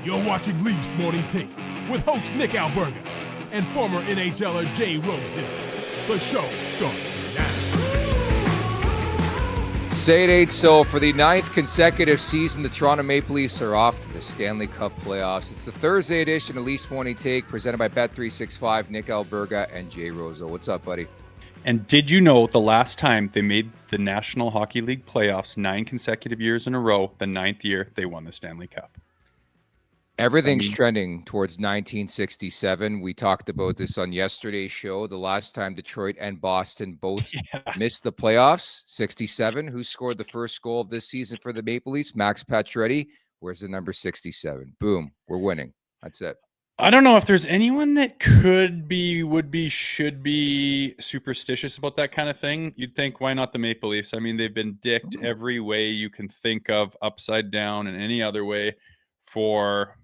You're watching Leafs Morning Take with host Nick Alberga and former NHLer Jay Rosehill. The show starts now. Say it ain't so. For the 9th consecutive season, the Toronto Maple Leafs are off to the Stanley Cup playoffs. It's the Thursday edition of Leafs Morning Take presented by Bet365, Nick Alberga, and Jay Rosehill. What's up, buddy? And did you know the last time they made the National Hockey League playoffs 9 consecutive years in a row, the 9th year, they won the Stanley Cup? Everything's trending towards 1967. We talked about this on yesterday's show. The last time Detroit and Boston both missed the playoffs, 67. Who scored the first goal of this season for the Maple Leafs? Max Pacioretty. Where's the number 67? Boom. We're winning. That's it. I don't know if there's anyone that could be, would be, should be superstitious about that kind of thing. You'd think, why not the Maple Leafs? I mean, they've been dicked every way you can think of, upside down and any other way, for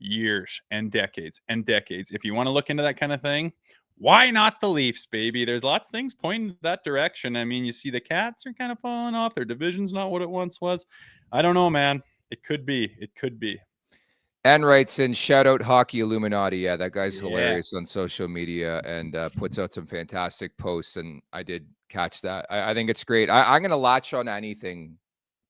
years and decades and decades. If you want to look into that kind of thing, why not the Leafs, baby? There's lots of things pointing that direction. I mean, you see the Cats are kind of falling off. Their division's not what it once was. I don't know, man. It could be. It could be. And writes in, shout out Hockey Illuminati. Yeah, that guy's hilarious on social media and puts out some fantastic posts. And I did catch that. I think it's great. I'm going to latch on anything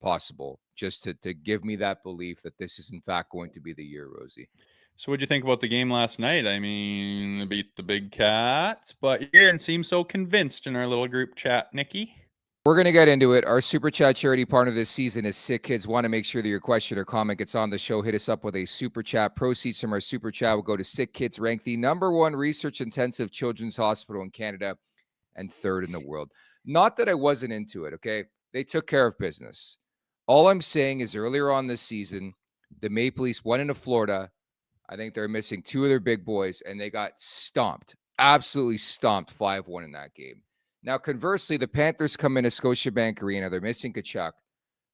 possible just to give me that belief that this is in fact going to be the year, Rosie. So what'd you think about the game last night? I mean, they beat the Big Cats, but you didn't seem so convinced in our little group chat, Nikki. We're going to get into it. Our Super Chat charity partner this season is Sick Kids. Want to make sure that your question or comment gets on the show. Hit us up with a Super Chat. Proceeds from our Super Chat will go to Sick Kids, ranked the #1 research-intensive children's hospital in Canada and 3rd in the world. Not that I wasn't into it, okay? They took care of business. All I'm saying is earlier on this season, the Maple Leafs went into Florida. I think they're missing 2 of their big boys, and they got stomped, absolutely stomped 5-1 in that game. Now, conversely, the Panthers come into Scotiabank Arena. They're missing Tkachuk.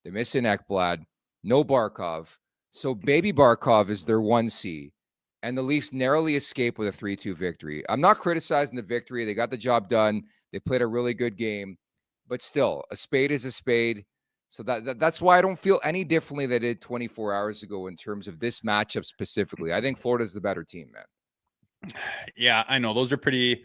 They're missing Ekblad. No Barkov. So baby Barkov is their 1C, and the Leafs narrowly escape with a 3-2 victory. I'm not criticizing the victory. They got the job done. They played a really good game. But still, a spade is a spade. So that's why I don't feel any differently than I did 24 hours ago in terms of this matchup specifically. I think Florida's the better team, man. Yeah, I know. Those are pretty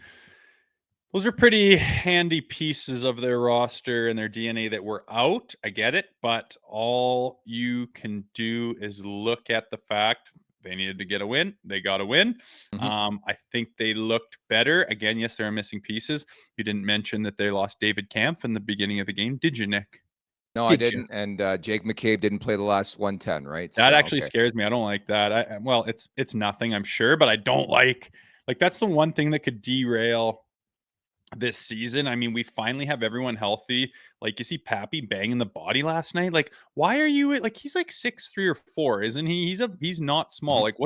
handy pieces of their roster and their DNA that were out. I get it. But all you can do is look at the fact they needed to get a win. They got a win. I think they looked better. Again, yes, there are missing pieces. You didn't mention that they lost David Kampf in the beginning of the game. Did you, Nick? No, I didn't. And Jake McCabe didn't play the last 110, right? That actually scares me. I don't like that. Well, it's nothing, I'm sure, but I don't like that's the one thing that could derail this season. I mean, we finally have everyone healthy. Like, you see Pappy banging the body last night. Like, why are you he's like 6'3" or 4, isn't he? He's not small. Like,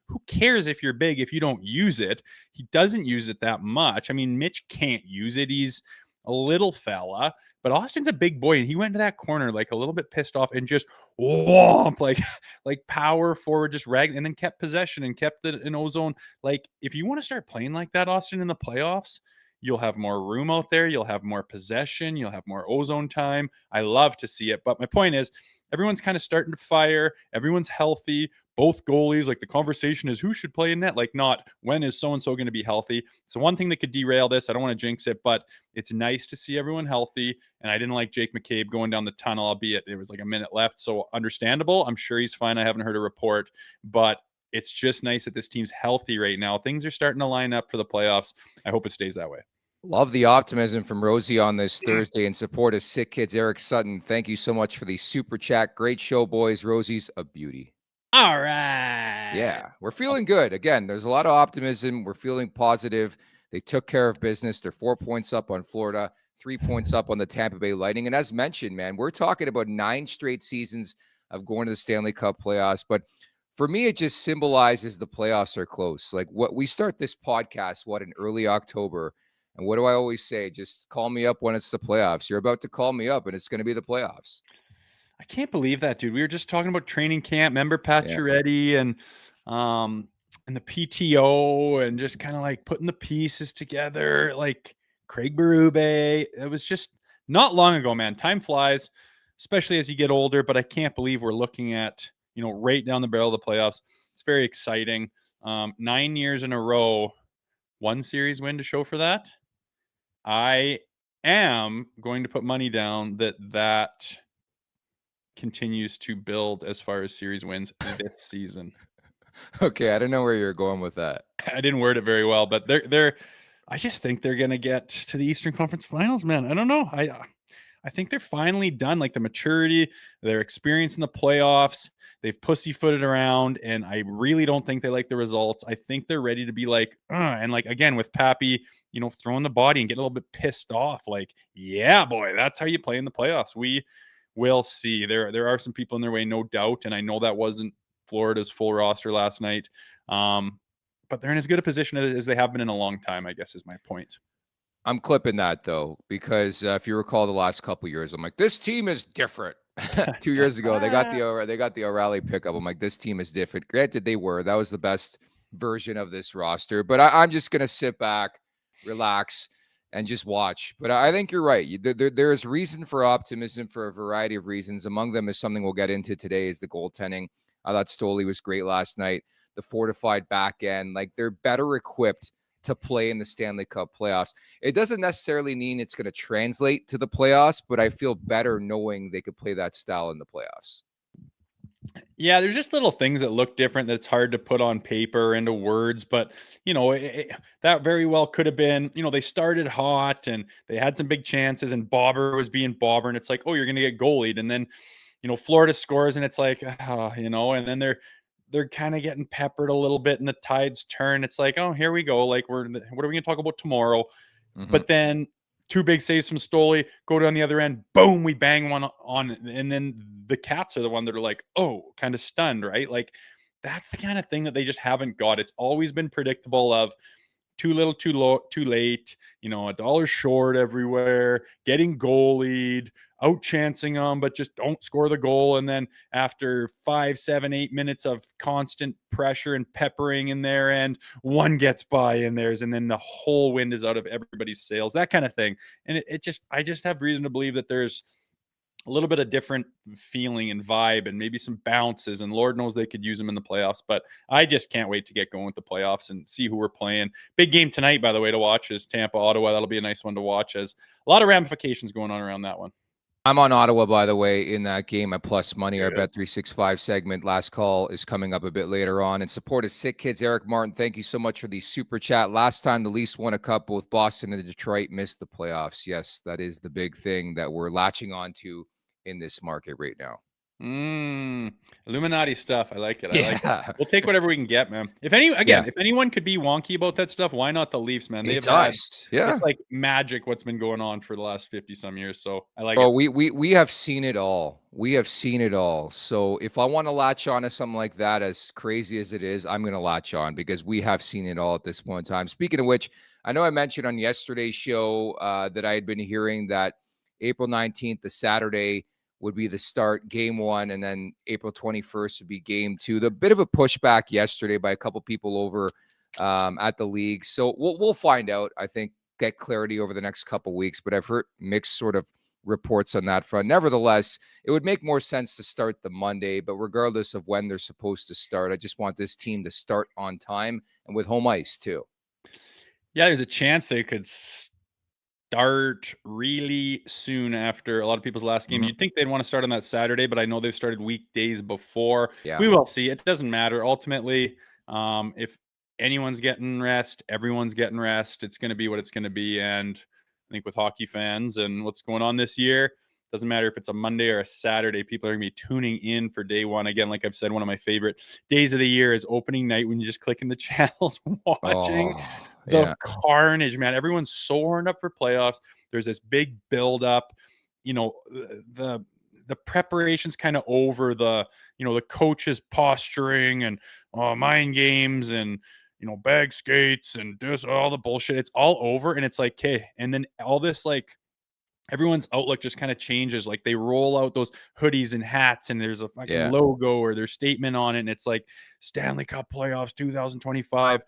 who cares if you're big if you don't use it? He doesn't use it that much. I mean, Mitch can't use it. He's a little fella. But Austin's a big boy, and he went to that corner like a little bit pissed off and just whomp, like power forward, just ragged, and then kept possession and kept it in ozone. Like, if you want to start playing like that, Austin, in the playoffs, you'll have more room out there. You'll have more possession. You'll have more ozone time. I love to see it. But my point is, everyone's kind of starting to fire. Everyone's healthy. Both goalies, like, the conversation is who should play in net, like, not when is so-and-so going to be healthy. So one thing that could derail this, I don't want to jinx it, but it's nice to see everyone healthy. And I didn't like Jake McCabe going down the tunnel, albeit it was like a minute left. So understandable. I'm sure he's fine. I haven't heard a report, but it's just nice that this team's healthy right now. Things are starting to line up for the playoffs. I hope it stays that way. Love the optimism from Rosie on this Thursday in support of Sick Kids. Eric Sutton, thank you so much for the Super Chat. Great show, boys. Rosie's a beauty. All right. Yeah, we're feeling good. Again, there's a lot of optimism. We're feeling positive. They took care of business. They're 4 points up on Florida, 3 points up on the Tampa Bay Lightning. And as mentioned, man, we're talking about 9 straight seasons of going to the Stanley Cup playoffs. But for me, it just symbolizes the playoffs are close. Like, what we start this podcast, in early October. And what do I always say? Just call me up when it's the playoffs. You're about to call me up, and it's going to be the playoffs. I can't believe that, dude. We were just talking about training camp. Remember Pacioretty and the PTO and just kind of like putting the pieces together, like Craig Berube. It was just not long ago, man. Time flies, especially as you get older. But I can't believe we're looking at, right down the barrel of the playoffs. it's very exciting. 9 years in a row, one series win to show for that. I am going to put money down that continues to build as far as series wins this season. Okay, I don't know where you're going with that. I didn't word it very well, but they're I just think they're going to get to the Eastern Conference Finals, man. I don't know. I think they're finally done. Like the maturity, their experience in the playoffs, they've pussyfooted around, and I really don't think they like the results. I think they're ready to be like, and like again with Pappy, throwing the body and getting a little bit pissed off. Like, yeah, boy, that's how you play in the playoffs. We will see. There are some people in their way, no doubt, and I know that wasn't Florida's full roster last night. But they're in as good a position as they have been in a long time, I guess is my point. I'm clipping that though, because if you recall the last couple of years, I'm like, this team is different. 2 years ago, they got the O'Reilly pickup. I'm like, this team is different. Granted, that was the best version of this roster, but I'm just gonna sit back, relax, and just watch. But I think you're right. There is reason for optimism for a variety of reasons. Among them is something we'll get into today is the goaltending. I thought Stoley was great last night. The fortified back end, like they're better equipped to play in the Stanley Cup playoffs. It doesn't necessarily mean it's going to translate to the playoffs, but I feel better knowing they could play that style in the playoffs. Yeah, there's just little things that look different that's hard to put on paper into words, but that very well could have been, they started hot and they had some big chances and Bobber was being Bobber and it's like, oh, you're going to get goalied. And then, Florida scores and it's like, and then they're kind of getting peppered a little bit and the tides turn. It's like, oh, here we go. Like what are we going to talk about tomorrow? Mm-hmm. But then two big saves from Stoley, go down the other end, boom, we bang one on. And then the Cats are the one that are like, oh, kind of stunned, right? Like that's the kind of thing that they just haven't got. It's always been predictable of too little, too low, too late, a dollar short everywhere, getting goalied, out chancing them, but just don't score the goal. And then after 5, 7, 8 minutes of constant pressure and peppering in their end, one gets by in theirs, and then the whole wind is out of everybody's sails, that kind of thing. And I just have reason to believe that there's a little bit of different feeling and vibe and maybe some bounces, and Lord knows they could use them in the playoffs, but I just can't wait to get going with the playoffs and see who we're playing. Big game tonight, by the way, to watch is Tampa, Ottawa. That'll be a nice one to watch as a lot of ramifications going on around that one. I'm on Ottawa, by the way, in that game at plus money. Our Bet365 segment, last call, is coming up a bit later on. In support of Sick Kids, Eric Martin, thank you so much for the super chat. Last time the Leafs won a cup, both Boston and Detroit missed the playoffs. Yes, that is the big thing that we're latching on to in this market right now. Illuminati stuff. I like it. Yeah. Like it. We'll take whatever we can get, man. If anyone could be wonky about that stuff, why not the Leafs, man? It's us. Yeah. It's like magic what's been going on for the last 50 some years. So I like it. Oh, we have seen it all. We have seen it all. So if I want to latch on to something like that, as crazy as it is, I'm going to latch on because we have seen it all at this point in time. Speaking of which, I know I mentioned on yesterday's show that I had been hearing that April 19th, the Saturday, would be the start, game one, and then April 21st would be game two. The bit of a pushback yesterday by a couple people over at the league. So we'll find out, I think, get clarity over the next couple weeks, but I've heard mixed sort of reports on that front. Nevertheless, it would make more sense to start the Monday, but regardless of when they're supposed to start, I just want this team to start on time and with home ice too. Yeah, there's a chance they could start really soon after a lot of people's last game. You'd think they'd want to start on that Saturday, but I know they've started weekdays before. Yeah. We will see. It doesn't matter. Ultimately, if anyone's getting rest, everyone's getting rest. It's going to be what it's going to be. And I think with hockey fans and what's going on this year, doesn't matter if it's a Monday or a Saturday, people are going to be tuning in for day one. Again, like I've said, one of my favorite days of the year is opening night when you just click in the channels watching the carnage, man. Everyone's so horned up for playoffs. There's this big buildup. The preparation's kind of over. The coaches posturing and mind games and bag skates and just all the bullshit. It's all over, and it's like, okay. And then all this, like, everyone's outlook just kind of changes. Like they roll out those hoodies and hats and there's a fucking logo or their statement on it. And it's like Stanley Cup playoffs 2025.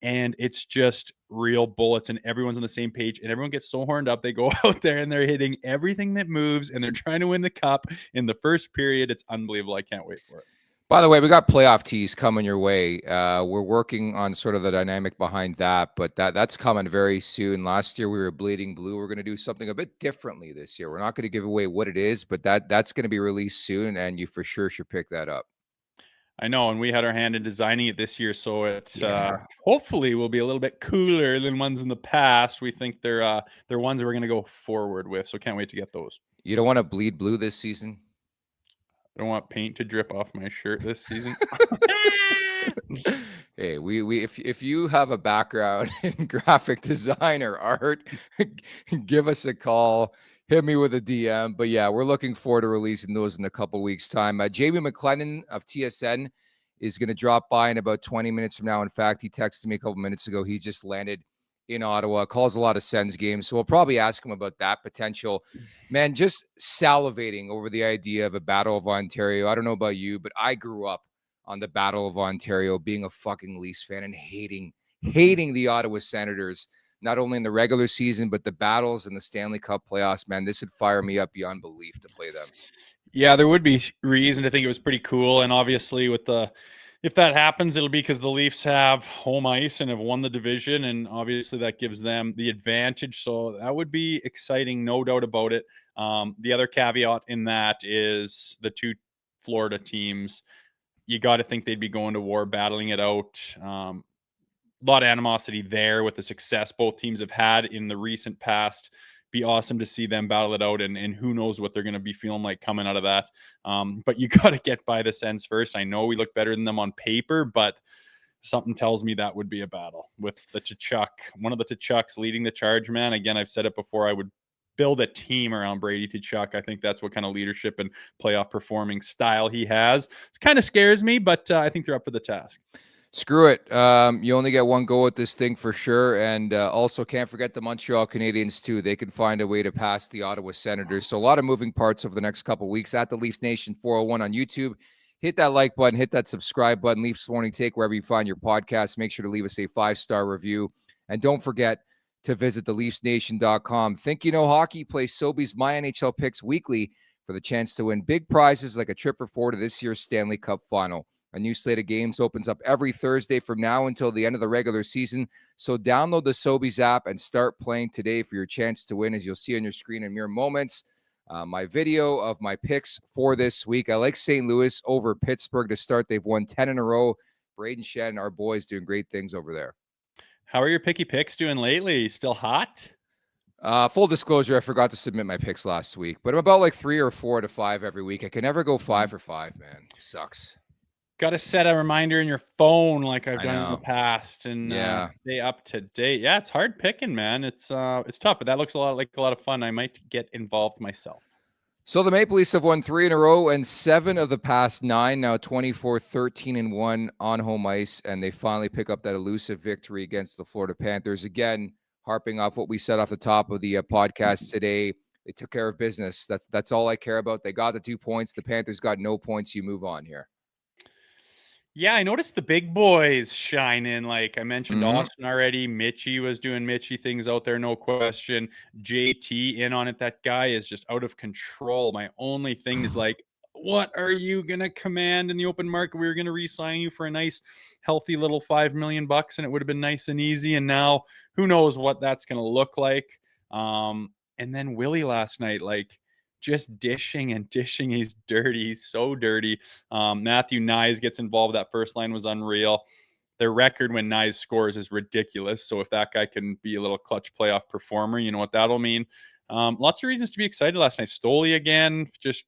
And it's just real bullets and everyone's on the same page and everyone gets so horned up. They go out there and they're hitting everything that moves and they're trying to win the cup in the first period. It's unbelievable. I can't wait for it. By the way, we got playoff tees coming your way. We're working on sort of the dynamic behind that, but that's coming very soon. Last year we were bleeding blue. We're going to do something a bit differently this year. We're not going to give away what it is, but that's going to be released soon, and you for sure should pick that up. I know, and we had our hand in designing it this year, so it's hopefully will be a little bit cooler than ones in the past. We think they're ones that we're going to go forward with, so can't wait to get those. You don't want to bleed blue this season? I don't want paint to drip off my shirt this season. Hey, if you have a background in graphic design or art, give us a call. Hit me with a DM. But yeah, we're looking forward to releasing those in a couple weeks' time. Jamie McLennan of TSN is going to drop by in about 20 minutes from now. In fact, he texted me a couple minutes ago. He just landed in Ottawa, calls a lot of Sens games. So we'll probably ask him about that potential. Man, just salivating over the idea of a Battle of Ontario. I don't know about you, but I grew up on the Battle of Ontario, being a fucking Leafs fan and hating the Ottawa Senators, not only in the regular season, but the battles in the Stanley Cup playoffs. Man, this would fire me up beyond belief to play them. Yeah, there would be reason to think it was pretty cool. And obviously if that happens, it'll be because the Leafs have home ice and have won the division. And obviously that gives them the advantage. So that would be exciting, no doubt about it. The other caveat in that is the two Florida teams, you got to think they'd be going to war, battling it out. A lot of animosity there with the success both teams have had in the recent past. Be awesome to see them battle it out, and who knows what they're going to be feeling like coming out of that. But you got to get by the Sens first. I know we look better than them on paper, but something tells me that would be a battle with the Tkachuk. One of the Tkachuks leading the charge, man. Again, I've said it before, I would build a team around Brady Tkachuk. I think that's what kind of leadership and playoff performing style he has. It kind of scares me, but I think they're up for the task. Screw it. You only get one go at this thing for sure. And also can't forget the Montreal Canadiens too. They can find a way to pass the Ottawa Senators. So a lot of moving parts over the next couple of weeks at the Leafs Nation 401 on YouTube. Hit that like button, hit that subscribe button, Leafs Morning Take wherever you find your podcast. Make sure to leave us a 5-star review. And don't forget to visit theleafsnation.com. Think you know hockey? Play Sobeys My NHL Picks weekly for the chance to win big prizes like a trip for four to this year's Stanley Cup Final. A new slate of games opens up every Thursday from now until the end of the regular season. So download the Sobeys app and start playing today for your chance to win, as you'll see on your screen in mere moments. My video of my picks for this week. I like St. Louis over Pittsburgh to start. They've won 10 in a row. Braden Shen, our boys, doing great things over there. How are your picky picks doing lately? Still hot? Full disclosure, I forgot to submit my picks last week, but I'm about like 3 or 4 to 5 every week. I can never go 5 for 5, man. It sucks. Got to set a reminder in your phone like I've done in the past and stay up to date. Yeah, it's hard picking, man. It's tough, but that looks a lot like a lot of fun. I might get involved myself. So the Maple Leafs have won 3 in a row and 7 of the past 9, now 24-13-1 on home ice, and they finally pick up that elusive victory against the Florida Panthers. Again, harping off what we said off the top of the podcast today, they took care of business. That's all I care about. They got the 2 points. The Panthers got no points. You move on here. Yeah, I noticed the big boys shining. Like I mentioned, Austin already. Mitchie was doing Mitchie things out there, no question. JT in on it. That guy is just out of control. My only thing is like, what are you gonna command in the open market? We were gonna re-sign you for a nice, healthy little $5 million, and it would have been nice and easy. And now, who knows what that's gonna look like? And then Willie last night, like, just dishing. He's dirty. He's so dirty. Matthew Nyes gets involved. That first line was unreal. Their record when Nyes scores is ridiculous. So if that guy can be a little clutch playoff performer, you know what that'll mean. Lots of reasons to be excited last night. Stoley again just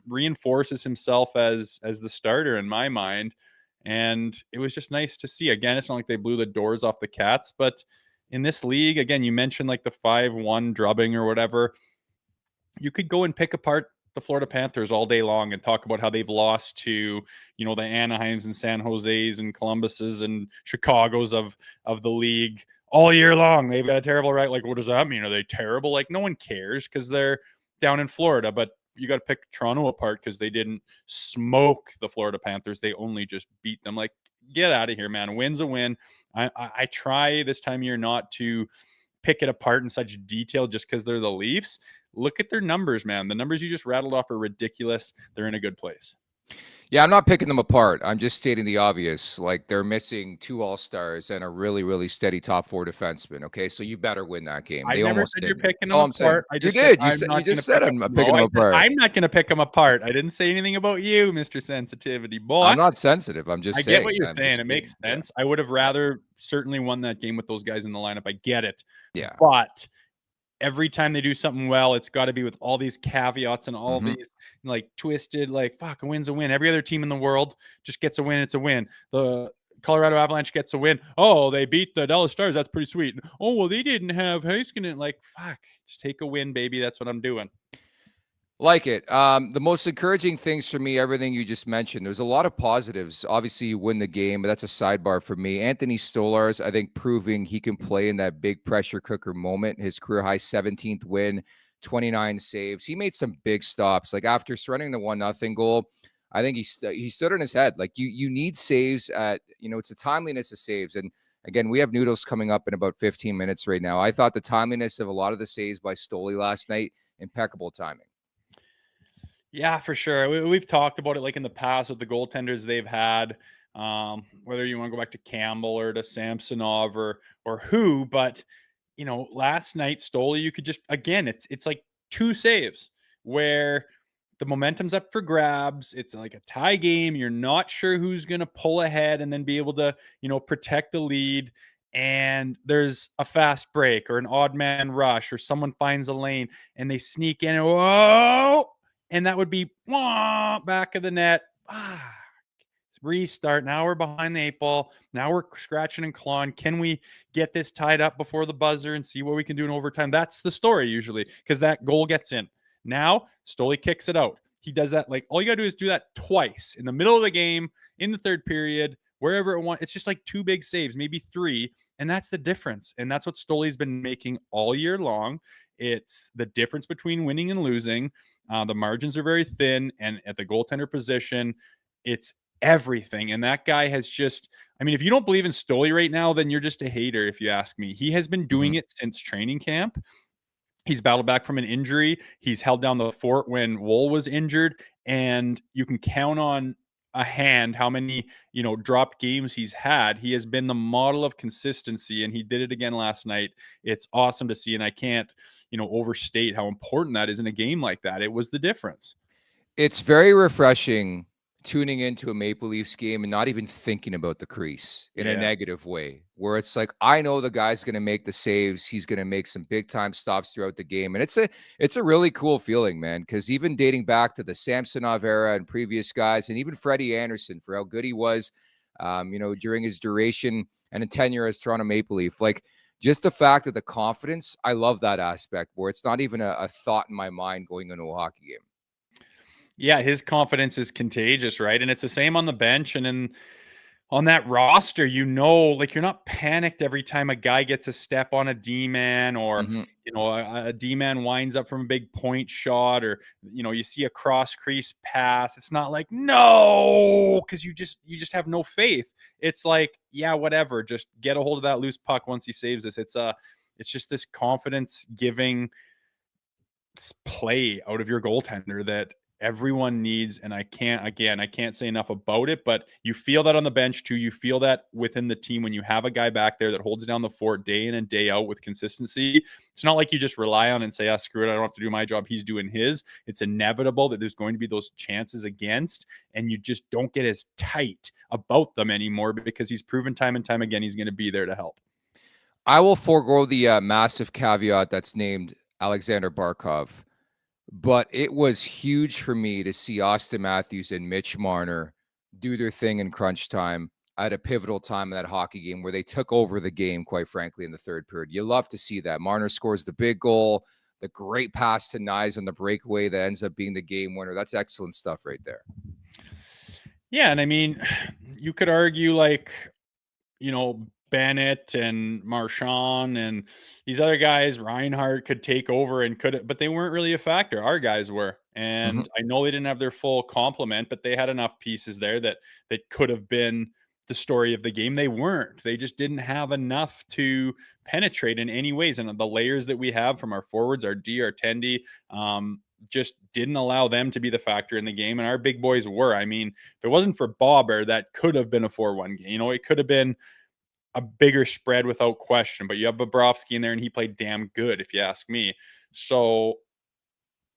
reinforces himself as the starter in my mind. And it was just nice to see. Again, it's not like they blew the doors off the Cats, but in this league, again, you mentioned like the 5-1 drubbing or whatever. You could go and pick apart the Florida Panthers all day long and talk about how they've lost to, you know, the Anaheims and San Jose's and Columbuses and Chicago's of the league all year long. They've got a terrible record. Like, what does that mean? Are they terrible? Like, no one cares because they're down in Florida. But you got to pick Toronto apart because they didn't smoke the Florida Panthers. They only just beat them. Like, get out of here, man. A win's a win. I try this time of year not to pick it apart in such detail just because they're the Leafs. Look at their numbers, man. The numbers you just rattled off are ridiculous. They're in a good place. Yeah, I'm not picking them apart. I'm just stating the obvious. Like, they're missing 2 all-stars and a really, really steady top 4 defenseman, okay? So you better win that game. I They never almost said you're didn't. picking them All I'm saying. apart. I You just said did. You I'm said you not gonna just said pick up. I'm not picking No, them I said apart. I'm not gonna pick them apart. I didn't say anything about you, Mr. Sensitivity. I'm But not sensitive. I'm just I get saying. what you're I'm saying. just It being makes yeah. sense. I would have Yeah. rather certainly won that game with those guys in the lineup. I get it. Yeah. But every time they do something well, it's got to be with all these caveats and all Mhm. these like twisted, like, fuck, a win's a win. Every other team in the world just gets a win. It's a win. The Colorado Avalanche gets a win. Oh, they beat the Dallas Stars. That's pretty sweet. Oh, well, they didn't have Heiskanen. Like, fuck, just take a win, baby. That's what I'm doing. Like it. The most encouraging things for me, everything you just mentioned, there's a lot of positives. Obviously, you win the game, but that's a sidebar for me. Anthony Stolarz, I think, proving he can play in that big pressure cooker moment. His career high 17th win, 29 saves. He made some big stops. Like after surrendering the 1-0 goal, I think he stood on his head. Like you need saves at, it's a timeliness of saves. And again, we have Noodles coming up in about 15 minutes right now. I thought the timeliness of a lot of the saves by Stoli last night, impeccable timing. Yeah, for sure. We've talked about it like in the past with the goaltenders they've had, whether you want to go back to Campbell or to Samsonov or who, but last night Stoli, you could just again, it's like 2 saves where the momentum's up for grabs. It's like a tie game. You're not sure who's going to pull ahead and then be able to, protect the lead. And there's a fast break or an odd man rush or someone finds a lane and they sneak in. Whoa! And that would be back of the net. Restart. Now we're behind the 8 ball. Now we're scratching and clawing. Can we get this tied up before the buzzer and see what we can do in overtime? That's the story usually because that goal gets in. Now Stoli kicks it out. He does that. Like all you got to do is do that twice in the middle of the game, in the third period, wherever it wants. It's just like 2 big saves, maybe 3. And that's the difference. And that's what Stoli's been making all year long. It's the difference between winning and losing. The margins are very thin. And at the goaltender position, it's everything. And that guy has just, I mean, if you don't believe in Stoli right now, then you're just a hater, if you ask me. He has been doing it since training camp. He's battled back from an injury. He's held down the fort when Wool was injured. And you can count on a hand how many, dropped games he's had. He has been the model of consistency, and he did it again last night. It's awesome to see. And I can't, overstate how important that is in a game like that. It was the difference. It's very refreshing tuning into a Maple Leafs game and not even thinking about the crease in a Yeah. negative way, where it's like, I know the guy's going to make the saves. He's going to make some big time stops throughout the game. And it's a really cool feeling, man, because even dating back to the Samsonov era and previous guys, and even Freddie Anderson for how good he was, during his duration and a tenure as Toronto Maple Leaf, like just the fact of the confidence, I love that aspect where it's not even a thought in my mind going into a hockey game. Yeah, his confidence is contagious, right? And it's the same on the bench and on that roster, like you're not panicked every time a guy gets a step on a D-man or, Mhm. a D-man winds up from a big point shot or, you see a cross crease pass. It's not like, no, because you just have no faith. It's like, yeah, whatever. Just get a hold of that loose puck once he saves this. It's just this confidence giving play out of your goaltender that everyone needs. And I can't say enough about it, but you feel that on the bench too. You feel that within the team when you have a guy back there that holds down the fort day in and day out with consistency. It's not like you just rely on and say, screw it, I don't have to do my job. He's doing his. It's inevitable that there's going to be those chances against, and you just don't get as tight about them anymore because he's proven time and time again he's going to be there to help. I will forego the massive caveat that's named Alexander Barkov, but it was huge for me to see Austin Matthews and Mitch Marner do their thing in crunch time at a pivotal time in that hockey game where they took over the game, quite frankly, in the third period. You love to see that. Marner scores the big goal, the great pass to Nyes on the breakaway that ends up being the game winner. That's excellent stuff right there. Yeah, and I mean, you could argue like, Bennett and Marchand and these other guys, Reinhardt could take over and but they weren't really a factor. Our guys were. Mhm. And I know they didn't have their full complement, but they had enough pieces there that could have been the story of the game. They weren't. They just didn't have enough to penetrate in any ways. And the layers that we have from our forwards, our D, our Tendi, just didn't allow them to be the factor in the game. And our big boys were. I mean, if it wasn't for Bobber, that could have been a 4-1 game. You know, it could have been a bigger spread without question. But you have Bobrovsky in there, and he played damn good, if you ask me. So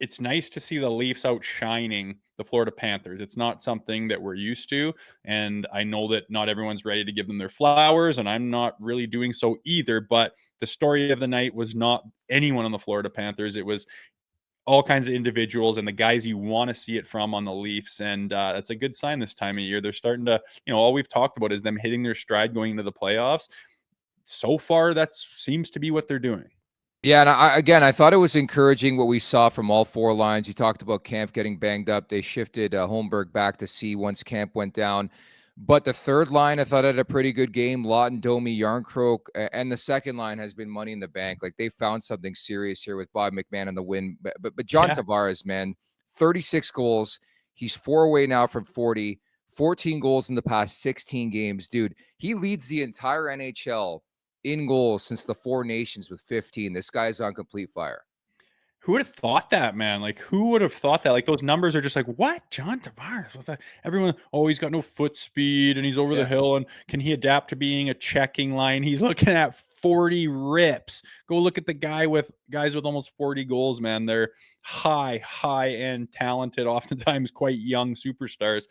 it's nice to see the Leafs outshining the Florida Panthers. It's not something that we're used to. And I know that not everyone's ready to give them their flowers, and I'm not really doing so either. But the story of the night was not anyone on the Florida Panthers. It was all kinds of individuals and the guys you want to see it from on the Leafs. And that's a good sign this time of year. They're starting to, all we've talked about is them hitting their stride going into the playoffs. So far, that seems to be what they're doing. Yeah, and I thought it was encouraging what we saw from all four lines. You talked about Kampf getting banged up. They shifted Holmberg back to C once Kampf went down. But the third line, I thought, had a pretty good game. Lawton, Domi, Yarncroke, and the second line has been money in the bank. Like, they found something serious here with Bob McMahon on the win. But John Tavares, man, 36 goals. He's 4 away now from 40, 14 goals in the past 16 games. Dude, he leads the entire NHL in goals since the Four Nations with 15. This guy's on complete fire. Who would have thought that, man? Like, who would have thought that? Like, those numbers are just like, what? John Tavares? What's that? Everyone, he's got no foot speed and he's over the hill. And can he adapt to being a checking line? He's looking at 40 rips. Go look at the guys with almost 40 goals, man. They're high-end talented, oftentimes quite young superstars.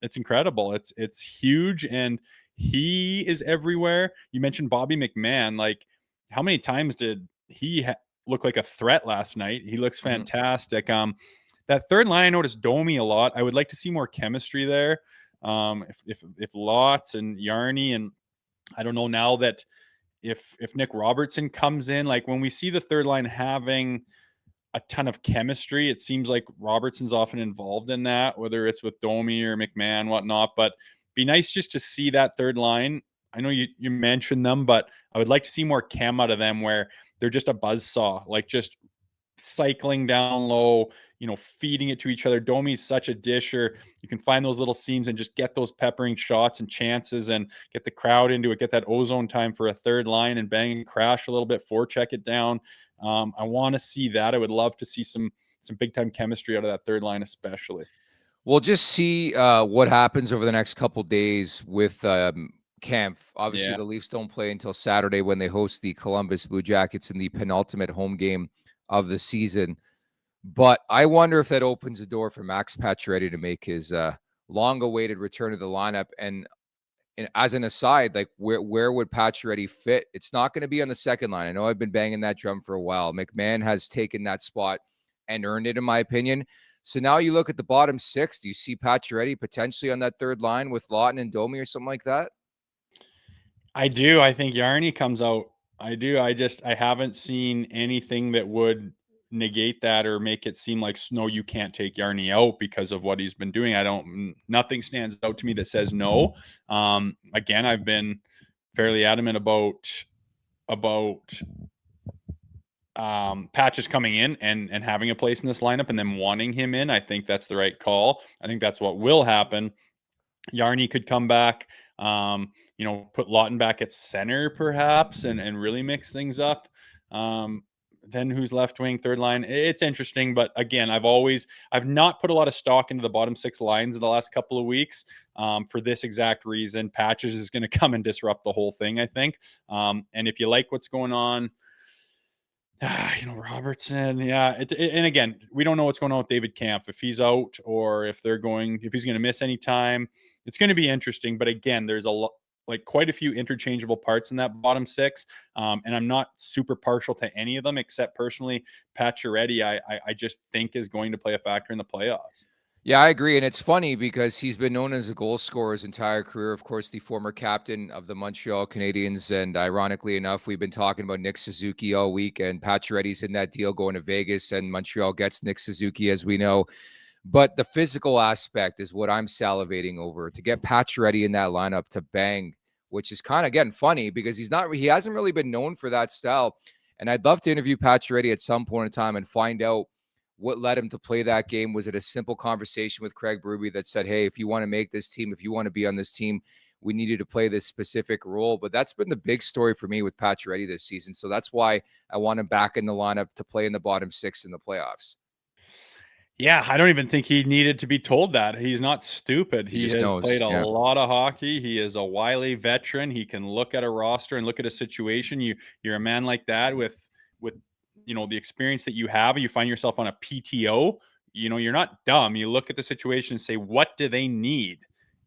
It's incredible. It's huge. And he is everywhere. You mentioned Bobby McMahon. Like, how many times did he look like a threat last night? He looks fantastic. That third line, I noticed Domi a lot. I would like to see more chemistry there. If Lotz and Yarny, and I don't know now that if Nick Robertson comes in, like when we see the third line having a ton of chemistry, it seems like Robertson's often involved in that, whether it's with Domi or McMahon, whatnot. But be nice just to see that third line. I know you mentioned them, but I would like to see more chem out of them where they're just a buzzsaw, like just cycling down low, feeding it to each other. Domi's such a disher. You can find those little seams and just get those peppering shots and chances and get the crowd into it, get that ozone time for a third line and bang and crash a little bit, forecheck it down. I want to see that. I would love to see some big time chemistry out of that third line, especially. We'll just see what happens over the next couple days with Kampf. Obviously, the Leafs don't play until Saturday when they host the Columbus Blue Jackets in the penultimate home game of the season. But I wonder if that opens the door for Max Pacioretty to make his long-awaited return to the lineup. And as an aside, like where would Pacioretty fit? It's not going to be on the second line. I know I've been banging that drum for a while. McMahon has taken that spot and earned it, in my opinion. So now you look at the bottom six. Do you see Pacioretty potentially on that third line with Lawton and Domi or something like that? I do. I think Yarny comes out. I do. I haven't seen anything that would negate that or make it seem like, no, you can't take Yarny out because of what he's been doing. Nothing stands out to me that says no. Again, I've been fairly adamant about Patches coming in and having a place in this lineup and then wanting him in. I think that's the right call. I think that's what will happen. Yarny could come back, put Lawton back at center perhaps and really mix things up. Then who's left wing, third line? It's interesting, but again, I've not put a lot of stock into the bottom six lines in the last couple of weeks for this exact reason. Patches is going to come and disrupt the whole thing, I think. And if you like what's going on, Robertson, and again, we don't know what's going on with David Kampf, if he's out or if he's going to miss any time. It's going to be interesting, but again, there's quite a few interchangeable parts in that bottom six, and I'm not super partial to any of them, except personally, Pacioretty, I just think is going to play a factor in the playoffs. Yeah, I agree. And it's funny because he's been known as a goal scorer his entire career. Of course, the former captain of the Montreal Canadiens. And ironically enough, we've been talking about Nick Suzuki all week, and Pacioretty's in that deal going to Vegas, and Montreal gets Nick Suzuki, as we know. But the physical aspect is what I'm salivating over, to get Pacioretty in that lineup to bang, which is kind of getting funny because he hasn't really been known for that style. And I'd love to interview Pacioretty at some point in time and find out what led him to play that game. Was it a simple conversation with Craig Berube that said, hey, if you want to make this team, if you want to be on this team, we needed to play this specific role? But that's been the big story for me with Pacioretty this season. So that's why I want him back in the lineup to play in the bottom six in the playoffs. Yeah, I don't even think he needed to be told that. He's not stupid. He He just has knows. played a Yeah. lot of hockey. He is a wily veteran. He can look at a roster and look at a situation. You're a man like that with the experience that you have, and you find yourself on a PTO. You're not dumb. You look at the situation and say, what do they need?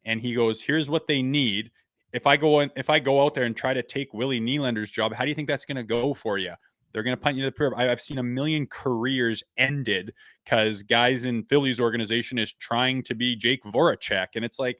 And he goes, here's what they need. If I go out there and try to take Willie Nylander's job, how do you think that's going to go for you? They're going to punt you to the curb. I've seen a million careers ended because guys in Philly's organization is trying to be Jake Voracek, and it's like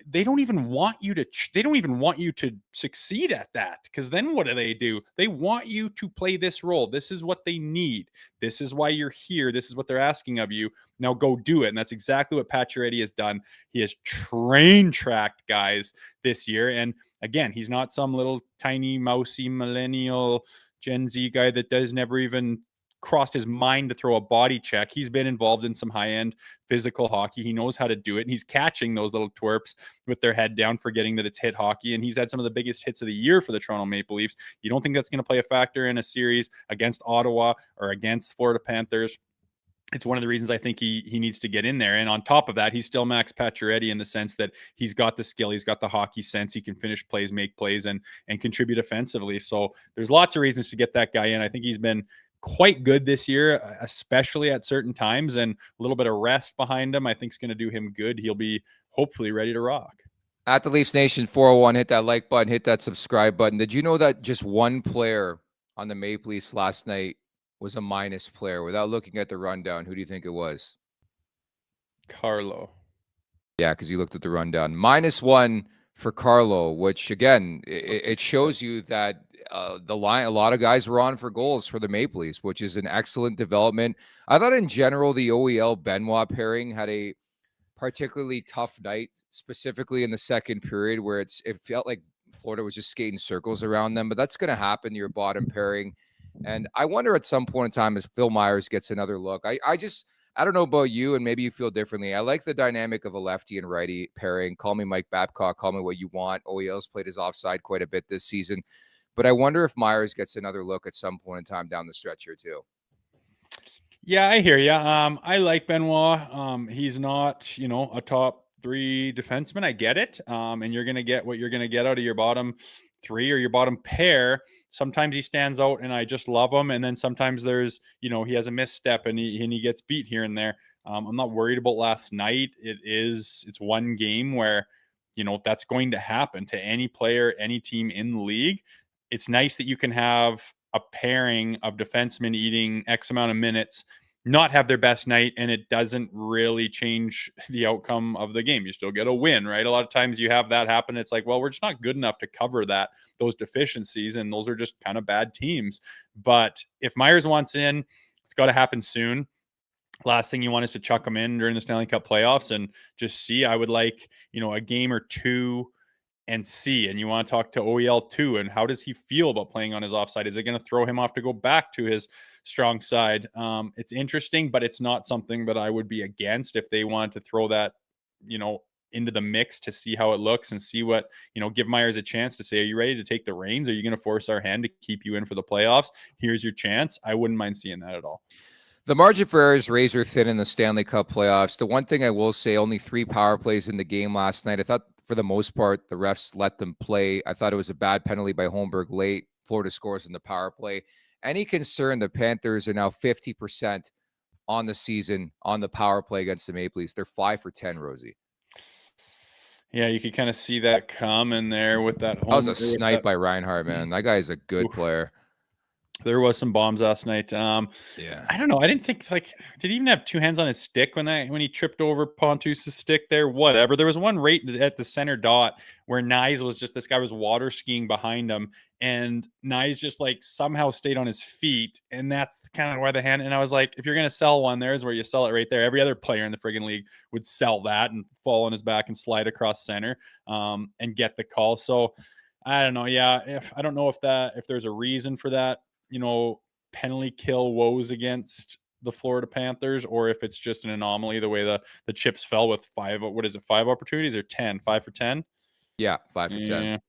they don't even want you to succeed at that, because then what do? They want you to play this role. This is what they need. This is why you're here. This is what they're asking of you. Now go do it. And that's exactly what Pacioretty has done. He has tracked guys this year, and again, he's not some little tiny mousy millennial Gen Z guy that does never even crossed his mind to throw a body check. He's been involved in some high-end physical hockey. He knows how to do it, and he's catching those little twerps with their head down, forgetting that it's hit hockey. And he's had some of the biggest hits of the year for the Toronto Maple Leafs. You don't think that's going to play a factor in a series against Ottawa or against Florida Panthers? It's one of the reasons I think he needs to get in there. And on top of that, he's still Max Pacioretty in the sense that he's got the skill, he's got the hockey sense, he can finish plays, make plays, and contribute offensively. So there's lots of reasons to get that guy in. I think he's been quite good this year, especially at certain times, and a little bit of rest behind him I think is going to do him good. He'll be hopefully ready to rock. At the Leafs Nation 401, hit that like button, hit that subscribe button. Did you know that just one player on the Maple Leafs last night was a minus player? Without looking at the rundown, who do you think it was? Carlo. Yeah, because you looked at the rundown. -1 for Carlo, which again, it shows you that the line, a lot of guys were on for goals for the Maple Leafs, which is an excellent development. I thought in general the OEL Benoit pairing had a particularly tough night, specifically in the second period, where it felt like Florida was just skating circles around them. But that's going to happen to your bottom pairing. And I wonder at some point in time if Phil Myers gets another look. I don't know about you, and maybe you feel differently. I like the dynamic of a lefty and righty pairing. Call me Mike Babcock, call me what you want. OEL's played his offside quite a bit this season. But I wonder if Myers gets another look at some point in time down the stretch here too. Yeah, I hear you. I like Benoit. He's not, a top 3 defenseman. I get it. And you're going to get what you're going to get out of your bottom 3 or your bottom pair. Sometimes he stands out and I just love him. And then sometimes there's, he has a misstep and he gets beat here and there. I'm not worried about last night. It's one game where, that's going to happen to any player, any team in the league. It's nice that you can have a pairing of defensemen eating X amount of minutes, not have their best night, and it doesn't really change the outcome of the game. You still get a win, right? A lot of times you have that happen. It's like, well, we're just not good enough to cover those deficiencies, and those are just kind of bad teams. But if Myers wants in, it's got to happen soon. Last thing you want is to chuck him in during the Stanley Cup playoffs and just see. I would like, a game or two and see. And you want to talk to OEL too. And how does he feel about playing on his offside? Is it going to throw him off to go back to his strong side? It's interesting, but it's not something that I would be against if they want to throw that, into the mix to see how it looks and see what, give Myers a chance to say, are you ready to take the reins? Are you going to force our hand to keep you in for the playoffs? Here's your chance. I wouldn't mind seeing that at all. The margin for error is razor thin in the Stanley Cup playoffs. The one thing I will say, only 3 power plays in the game last night. I thought for the most part, the refs let them play. I thought it was a bad penalty by Holmberg late. Florida scores in the power play. Any concern the Panthers are now 50% on the season on the power play against the Maple Leafs? They're 5 for 10, Rosie. Yeah, you could kind of see that coming there with that. That was a snipe by Reinhart, man. That guy is a good player. There was some bombs last night. Yeah, I don't know. I didn't think did he even have 2 hands on his stick when he tripped over Pontus's stick there? Whatever. There was one right at the center dot where Nyes was this guy was water skiing behind him, and Nyes just somehow stayed on his feet, and that's kind of why the hand. And I was like, if you're gonna sell one, there's where you sell it right there. Every other player in the friggin' league would sell that and fall on his back and slide across center, and get the call. So I don't know. Yeah, I don't know if there's a reason for that. Penalty kill woes against the Florida Panthers, or if it's just an anomaly the way the chips fell with 5 opportunities or 10, 5 for 10. Yeah, 5 for 10.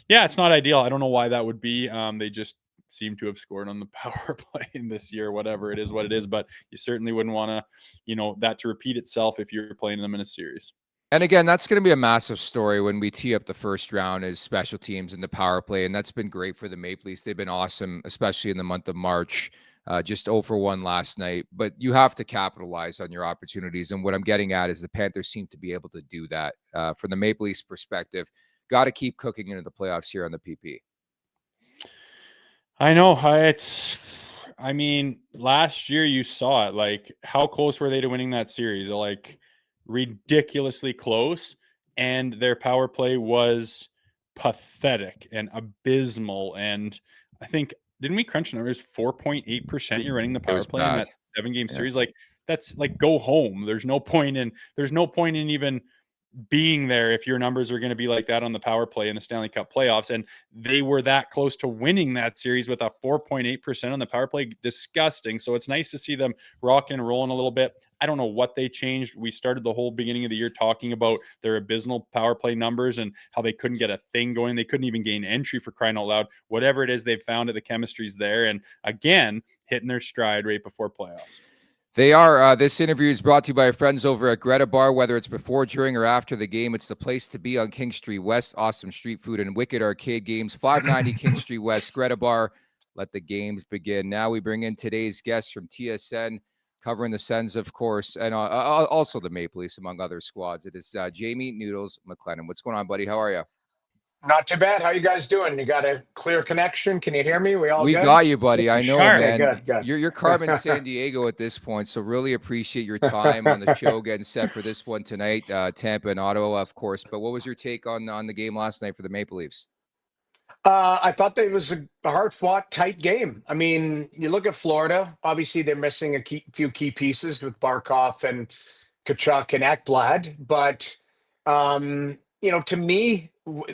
Yeah, it's not ideal. I don't know why that would be. They just seem to have scored on the power play in this year, whatever it is, what it is. But you certainly wouldn't want to, that to repeat itself if you're playing them in a series. And again, that's going to be a massive story when we tee up the first round as special teams in the power play. And that's been great for the Maple Leafs. They've been awesome, especially in the month of March. Just 0 for 1 last night. But you have to capitalize on your opportunities. And what I'm getting at is the Panthers seem to be able to do that. From the Maple Leafs perspective, got to keep cooking into the playoffs here on the PP. I know. Last year you saw it. Like, how close were they to winning that series? Like, ridiculously close, and their power play was pathetic and abysmal. And I think, didn't we crunch numbers? 4.8% you're running the power play in that 7-game series. Like, that's like, go home. There's no point in even being there if your numbers are going to be like that on the power play in the Stanley Cup playoffs. And they were that close to winning that series with a 4.8% on the power play. Disgusting. So it's nice to see them rocking and rolling a little bit. I don't know what they changed. We started the whole beginning of the year talking about their abysmal power play numbers and how they couldn't get a thing going. They couldn't even gain entry, for crying out loud. Whatever it is, they've found it. The chemistry's there. And again, hitting their stride right before playoffs. They are. This interview is brought to you by our friends over at Greta Bar. Whether it's before, during, or after the game, it's the place to be on King Street West. Awesome street food and wicked arcade games. 590 King Street West, Greta Bar. Let the games begin. Now we bring in today's guests from TSN, covering the Sens, of course, and also the Maple Leafs, among other squads. It is Jamie Noodles McLennan. What's going on, buddy? How are you? Not too bad. How you guys doing? You got a clear connection? Can you hear me? We good? Got you, buddy. I know, sure. man. Good. You're Carmen Sandiego at this point, so really appreciate your time on the show, getting set for this one tonight. Tampa and Ottawa, of course. But what was your take on the game last night for the Maple Leafs? I thought that it was a hard-fought, tight game. I mean, you look at Florida. Obviously, they're missing few key pieces with Barkov and Kachuk and Ekblad. But, to me,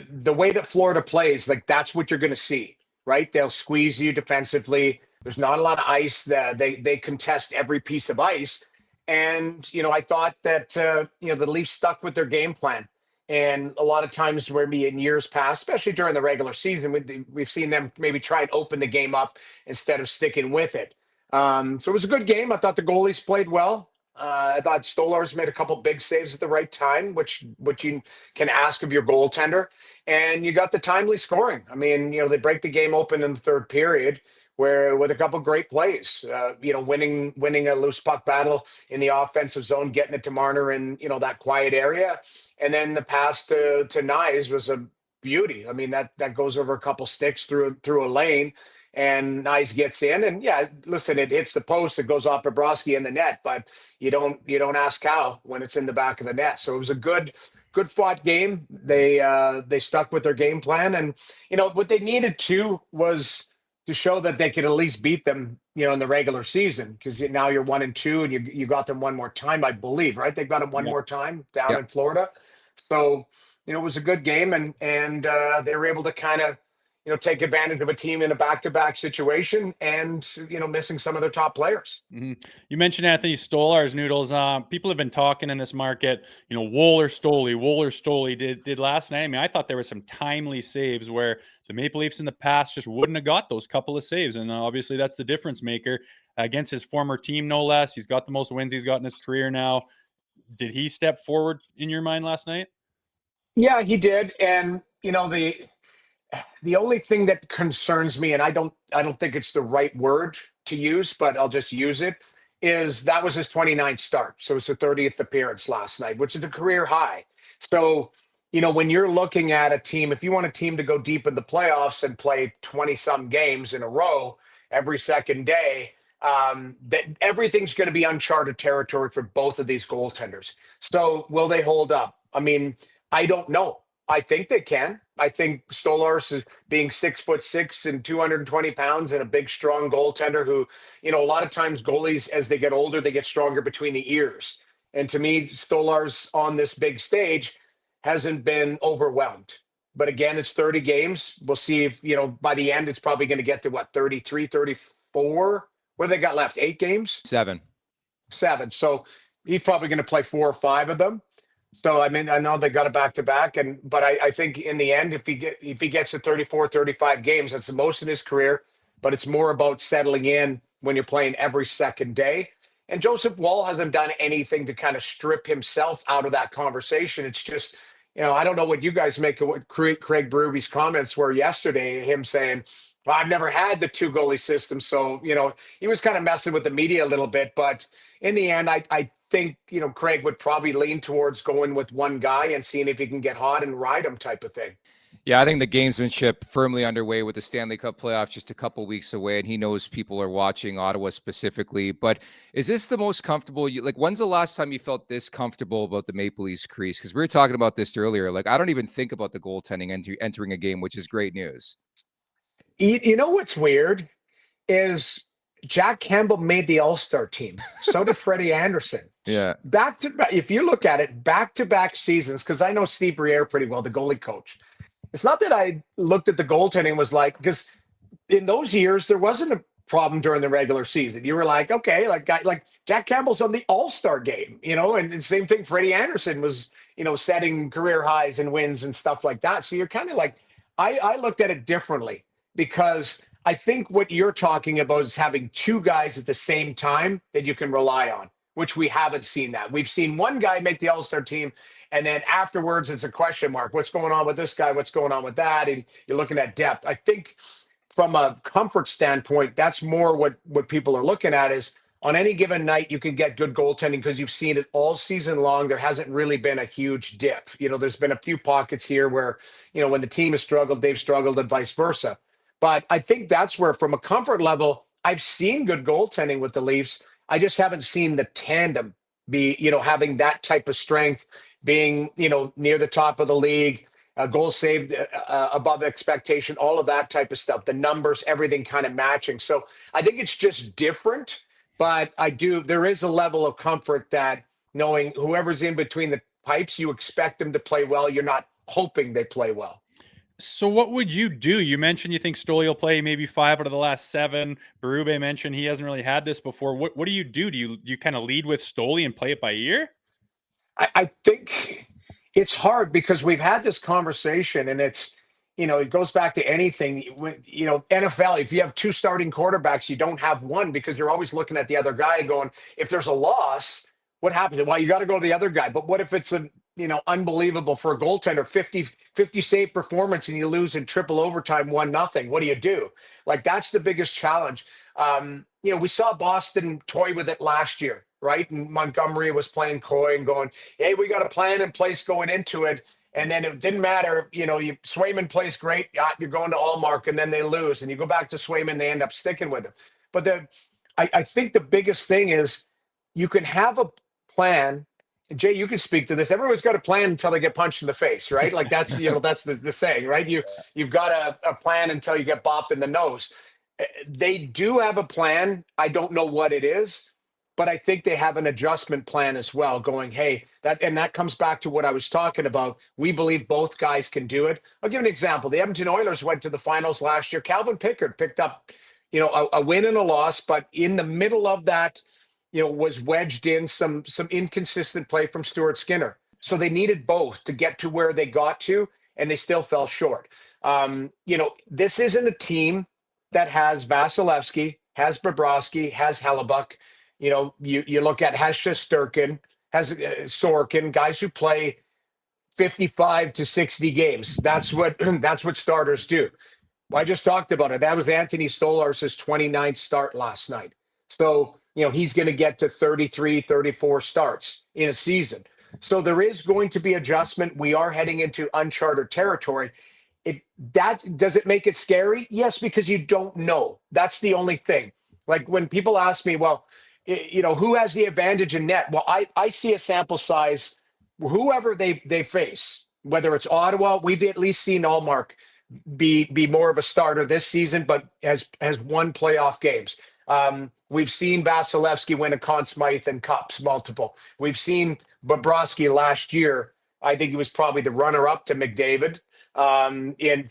the way that Florida plays, like, that's what you're going to see, right? They'll squeeze you defensively. There's not a lot of ice. They contest every piece of ice. And, I thought that, the Leafs stuck with their game plan. And a lot of times maybe in years past, especially during the regular season, we've seen them maybe try and open the game up instead of sticking with it. So it was a good game. I thought the goalies played well. I thought Stolarz made a couple big saves at the right time, which you can ask of your goaltender. And you got the timely scoring. I mean, they break the game open in the third period with a couple great plays, winning a loose puck battle in the offensive zone, getting it to Marner in, that quiet area. And then the pass to Nyes was a beauty. I mean, that goes over a couple sticks through a lane, and Nyes gets in. And yeah, listen, it hits the post, it goes off Bobrovsky in the net, but you don't ask how when it's in the back of the net. So it was a good fought game. They stuck with their game plan, and what they needed to was to show that they could at least beat them, in the regular season, because now you're 1-2 and you got them one more time, I believe, right? They got them one more time down in Florida. So, it was a good game, and they were able to kind of, take advantage of a team in a back-to-back situation and, missing some of their top players. Mm-hmm. You mentioned Anthony Stolarz, Noodles. People have been talking in this market, Wool or Stoli did last night. I mean, I thought there were some timely saves where the Maple Leafs in the past just wouldn't have got those couple of saves. And obviously that's the difference maker against his former team, no less. He's got the most wins he's got in his career now. Did he step forward in your mind last night? Yeah, he did. And, the only thing that concerns me, and I don't think it's the right word to use, but I'll just use it, is that was his 29th start. So it's the 30th appearance last night, which is a career high. So, when you're looking at a team, if you want a team to go deep in the playoffs and play 20-some games in a row every second day, that everything's going to be uncharted territory for both of these goaltenders. So will they hold up? I mean, I don't know. I think they can. I think Stolarz is being 6'6" and 220 pounds and a big, strong goaltender who, a lot of times goalies, as they get older, they get stronger between the ears. And to me, Stolarz on this big stage hasn't been overwhelmed. But again, it's 30 games. We'll see if, by the end, it's probably going to get to 33, 34. What do they got left? 8 games? 7. So he's probably going to play 4 or 5 of them. So, I mean, I know they got it back-to-back, but I think in the end, if he gets to 34, 35 games, that's the most in his career. but it's more about settling in when you're playing every second day. And Joseph Woll hasn't done anything to kind of strip himself out of that conversation. It's just, I don't know what you guys make of what Craig Berube's comments were yesterday, him saying, well, I've never had the 2 goalie system. So, he was kind of messing with the media a little bit. But in the end, I think, Craig would probably lean towards going with one guy and seeing if he can get hot and ride him type of thing. Yeah, I think the gamesmanship firmly underway with the Stanley Cup playoffs just a couple weeks away, and he knows people are watching, Ottawa specifically. But is this the most comfortable? When's the last time you felt this comfortable about the Maple Leafs crease? Because we were talking about this earlier. I don't even think about the goaltending entering a game, which is great news. You know what's weird is Jack Campbell made the All-Star team. So did Freddie Anderson. Yeah. If you look at it, back-to-back seasons, because I know Steve Briere pretty well, the goalie coach. It's not that I looked at the goaltending and was like, because in those years, there wasn't a problem during the regular season. You were like, okay, like Jack Campbell's on the All-Star game, and the same thing, Freddie Anderson was, setting career highs and wins and stuff like that. So you're kind of like, I looked at it differently because I think what you're talking about is having 2 guys at the same time that you can rely on, which we haven't seen that. We've seen one guy make the All-Star team, and then afterwards it's a question mark. What's going on with this guy? What's going on with that? And you're looking at depth. I think from a comfort standpoint, that's more what people are looking at is on any given night, you can get good goaltending because you've seen it all season long. There hasn't really been a huge dip. There's been a few pockets here where, when the team has struggled, they've struggled and vice versa. But I think that's where from a comfort level, I've seen good goaltending with the Leafs. I just haven't seen the tandem be, having that type of strength, being, near the top of the league, goals saved above expectation, all of that type of stuff, the numbers, everything kind of matching. So I think it's just different, but there is a level of comfort that knowing whoever's in between the pipes, you expect them to play well. You're not hoping they play well. So what would you do? You mentioned you think Stoli will play maybe 5 out of the last 7. Berube mentioned he hasn't really had this before. What do you do? Do you kind of lead with Stoli and play it by ear? I think it's hard because we've had this conversation and it's, it goes back to anything. When, NFL, if you have 2 starting quarterbacks, you don't have one because you're always looking at the other guy going, if there's a loss, what happens? Well, you got to go to the other guy. But what if it's unbelievable for a goaltender, 50 save performance and you lose in triple overtime, 1-0. What do you do? That's the biggest challenge. We saw Boston toy with it last year, right? And Montgomery was playing coy and going, hey, we got a plan in place going into it. And then it didn't matter, Swayman plays great. You're going to Allmark and then they lose and you go back to Swayman, they end up sticking with him. But I think the biggest thing is you can have a plan. Jay, you can speak to this. Everyone's got a plan until they get punched in the face, right? That's, that's the saying, right? You've got a plan until you get bopped in the nose. They do have a plan. I don't know what it is, but I think they have an adjustment plan as well going, hey, that comes back to what I was talking about. We believe both guys can do it. I'll give an example. The Edmonton Oilers went to the finals last year. Calvin Pickard picked up, a win and a loss, but in the middle of that, was wedged in some inconsistent play from Stuart Skinner. So they needed both to get to where they got to, and they still fell short. This isn't a team that has Vasilevsky, has Bobrovsky, has Hellebuck. You look at has Shesterkin, has Sorkin, guys who play 55 to 60 games. That's what starters do. Well, I just talked about it. That was Anthony Stolarz' 29th start last night. So, he's going to get to 33, 34 starts in a season. So there is going to be adjustment. We are heading into uncharted territory. Does it make it scary? Yes, because you don't know. That's the only thing. When people ask me, well, who has the advantage in net? Well, I see a sample size, whoever they face, whether it's Ottawa, we've at least seen Allmark be more of a starter this season, but has won playoff games. We've seen Vasilevsky win a Conn Smythe and Cups, multiple. We've seen Bobrovsky last year. I think he was probably the runner-up to McDavid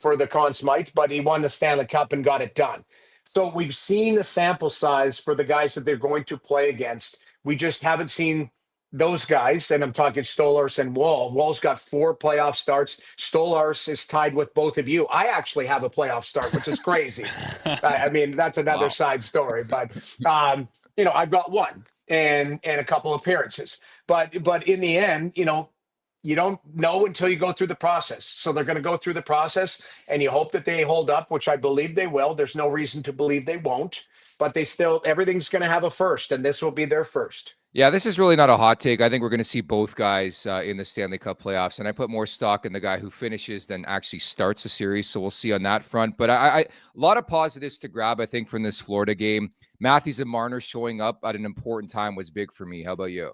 for the Conn Smythe, but he won the Stanley Cup and got it done. So we've seen the sample size for the guys that they're going to play against. We just haven't seen those guys, and I'm talking Stolars and Wall. Wall's got 4 playoff starts. Stolars is tied with both of you. I actually have a playoff start, which is crazy. I mean, that's another Wow. side story. But I've got 1 and a couple appearances. But in the end, you don't know until you go through the process. So they're going to go through the process, and you hope that they hold up, which I believe they will. There's no reason to believe they won't. But everything's going to have a first, and this will be their first. Yeah, this is really not a hot take. I think we're going to see both guys in the Stanley Cup playoffs, and I put more stock in the guy who finishes than actually starts a series. So we'll see on that front. But a lot of positives to grab, I think, from this Florida game. Matthews and Marner showing up at an important time was big for me. How about you?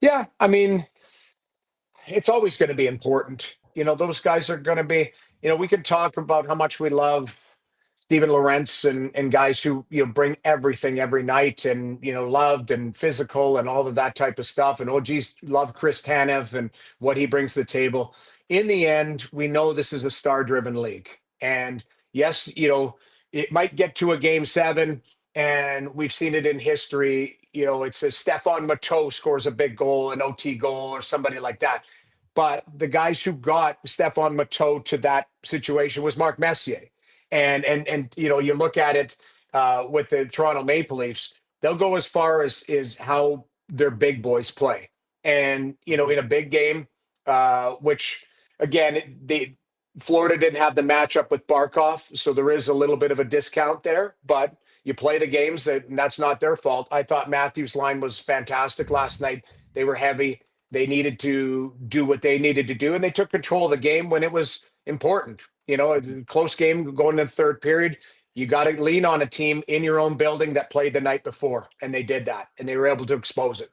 Yeah, I mean, it's always going to be important. Those guys are going to be. We can talk about how much we love Steven Lorentz and guys who bring everything every night and loved and physical and all of that type of stuff, and geez, love Chris Tanev and what he brings to the table. In the end, we know this is a star-driven league, and yes, it might get to a game 7, and we've seen it in history. It's a Stefan Matteau scores a big goal, an OT goal, or somebody like that. But the guys who got Stefan Matteau to that situation was Mark Messier. And you look at it with the Toronto Maple Leafs, they'll go as far as how their big boys play. And, in a big game, which, again, Florida didn't have the matchup with Barkov, so there is a little bit of a discount there. But you play the games, and that's not their fault. I thought Matthews' line was fantastic last night. They were heavy. They needed to do what they needed to do, and they took control of the game when it was important. A close game going into the third period, you got to lean on a team in your own building that played the night before, and they did that, and they were able to expose it.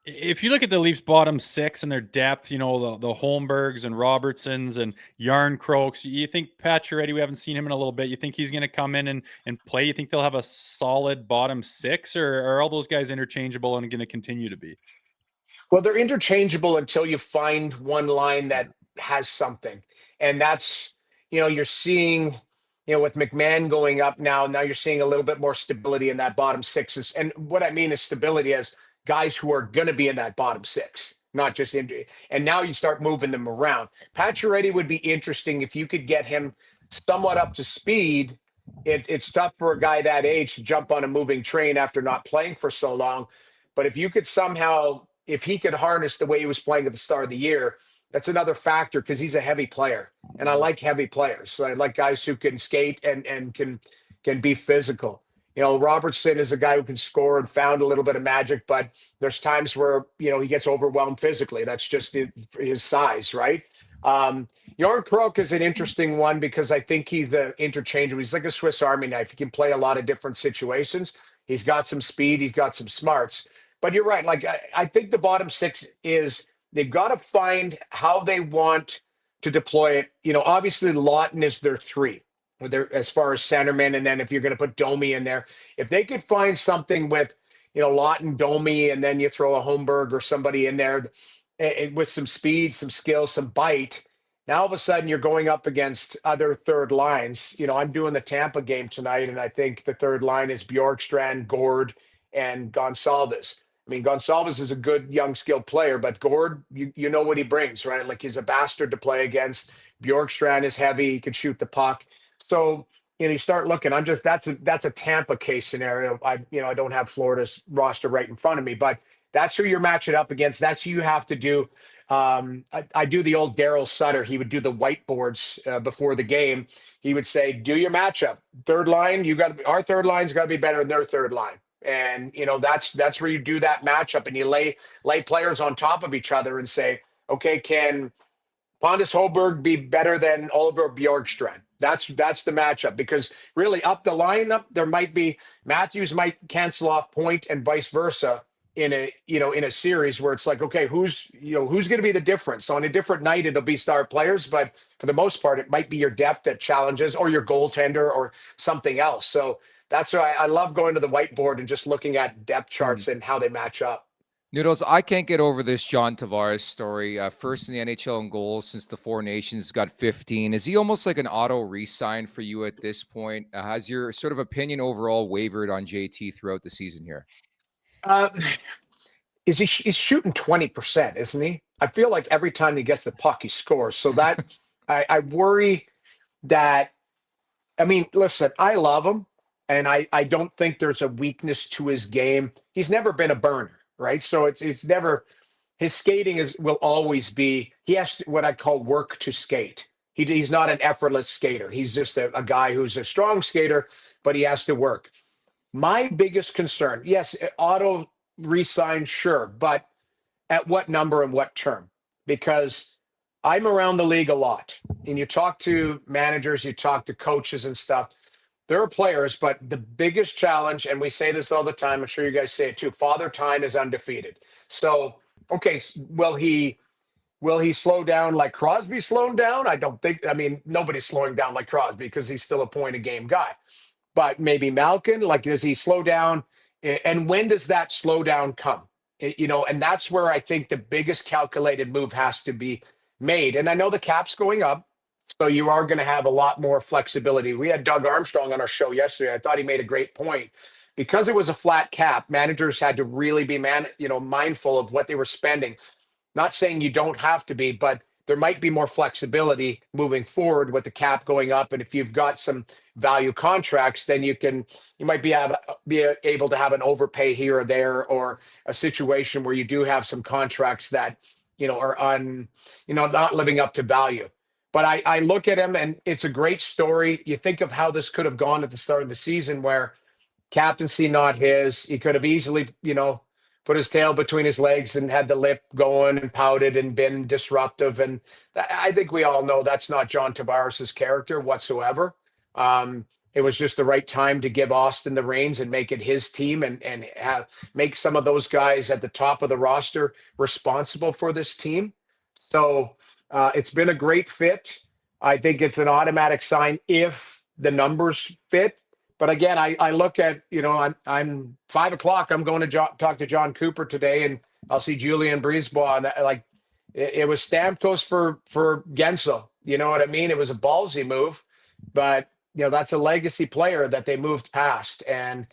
If you look at the Leafs bottom 6 and their depth, the Holmbergs and Robertsons and Yarn Croaks, you think Pacioretty, we haven't seen him in a little bit. You think he's going to come in and play? You think they'll have a solid bottom 6, or are all those guys interchangeable and going to continue to be? Well, they're interchangeable until you find one line that has something. And that's, you're seeing, with McMahon going up now you're seeing a little bit more stability in that bottom 6. And what I mean is stability as guys who are going to be in that bottom 6, not just injury. And now you start moving them around. Pacioretty would be interesting if you could get him somewhat up to speed. It's tough for a guy that age to jump on a moving train after not playing for so long. But if you could somehow, if he could harness the way he was playing at the start of the year, that's another factor because he's a heavy player. And I like heavy players. So I like guys who can skate and can be physical. Robertson is a guy who can score and found a little bit of magic, but there's times where, he gets overwhelmed physically. That's just his size, right? Yarn Croak is an interesting one because I think he's interchangeable. He's like a Swiss Army knife. He can play a lot of different situations. He's got some speed. He's got some smarts. But you're right. Like, I think the bottom 6 is they've got to find how they want to deploy it. Obviously, Lawton is their 3 as far as centerman. And then if you're going to put Domi in there, if they could find something with, Lawton, Domi, and then you throw a Holmberg or somebody in there with some speed, some skill, some bite. Now, all of a sudden, you're going up against other third lines. I'm doing the Tampa game tonight, and I think the third line is Bjorkstrand, Gord, and Gonsalves. I mean, Gonsalves is a good young skilled player, but Gord, you know what he brings, right? Like, he's a bastard to play against. Bjorkstrand is heavy; he can shoot the puck. So you start looking. that's a Tampa case scenario. I don't have Florida's roster right in front of me, but that's who you're matching up against. That's who you have to do. I do the old Daryl Sutter. He would do the whiteboards before the game. He would say, "Do your matchup. Third line, our third line's got to be better than their third line." And that's where you do that matchup, and you lay players on top of each other and say, okay, can Pontus Holberg be better than Oliver Bjorkstrand? That's the matchup, because really up the lineup there might be Matthews might cancel off Point and vice versa in a series where it's like, okay, who's going to be the difference? On a different night it'll be star players, but for the most part it might be your depth that challenges, or your goaltender, or something else. So that's why I love going to the whiteboard and just looking at depth charts and how they match up. Noodles, I can't get over this John Tavares story. First in the NHL in goals since the Four Nations, got 15. Is he almost like an auto re-sign for you at this point? Has your sort of opinion overall wavered on JT throughout the season here? he's shooting 20%, isn't he? I feel like every time he gets the puck, he scores. So that I worry that, I mean, listen, I love him, and I don't think there's a weakness to his game. He's never been a burner, right? So it's never, his skating will always be, he has to, what I call work to skate. He's not an effortless skater. He's just a guy who's a strong skater, but he has to work. My biggest concern, yes, auto resign, sure, but at what number and what term? Because I'm around the league a lot, and you talk to managers, you talk to coaches and stuff. There are players, but the biggest challenge, and we say this all the time, I'm sure you guys say it too, Father Time is undefeated. So, okay, will he slow down like Crosby slowed down? I don't think, I mean, nobody's slowing down like Crosby because he's still a point a game guy. But maybe Malkin, like, does he slow down? And when does that slowdown come? And that's where I think the biggest calculated move has to be made. And I know the cap's going up, so you are going to have a lot more flexibility. We had Doug Armstrong on our show yesterday. I thought he made a great point. Because it was a flat cap, managers had to really be mindful of what they were spending. Not saying you don't have to be, but there might be more flexibility moving forward with the cap going up. And if you've got some value contracts, then you might be able to have an overpay here or there, or a situation where you do have some contracts that, are not living up to value. But I look at him, and it's a great story. You think of how this could have gone at the start of the season, where captaincy not his. He could have easily, put his tail between his legs and had the lip going and pouted and been disruptive. And I think we all know that's not John Tavares's character whatsoever. It was just the right time to give Austin the reins and make it his team, and make some of those guys at the top of the roster responsible for this team. So it's been a great fit. I think it's an automatic sign if the numbers fit. But again, I look at, I'm 5 o'clock. I'm going to talk to John Cooper today, and I'll see Julian Brisebois. And it was Stamkos for Gensel. You know what I mean? It was a ballsy move, but that's a legacy player that they moved past. And,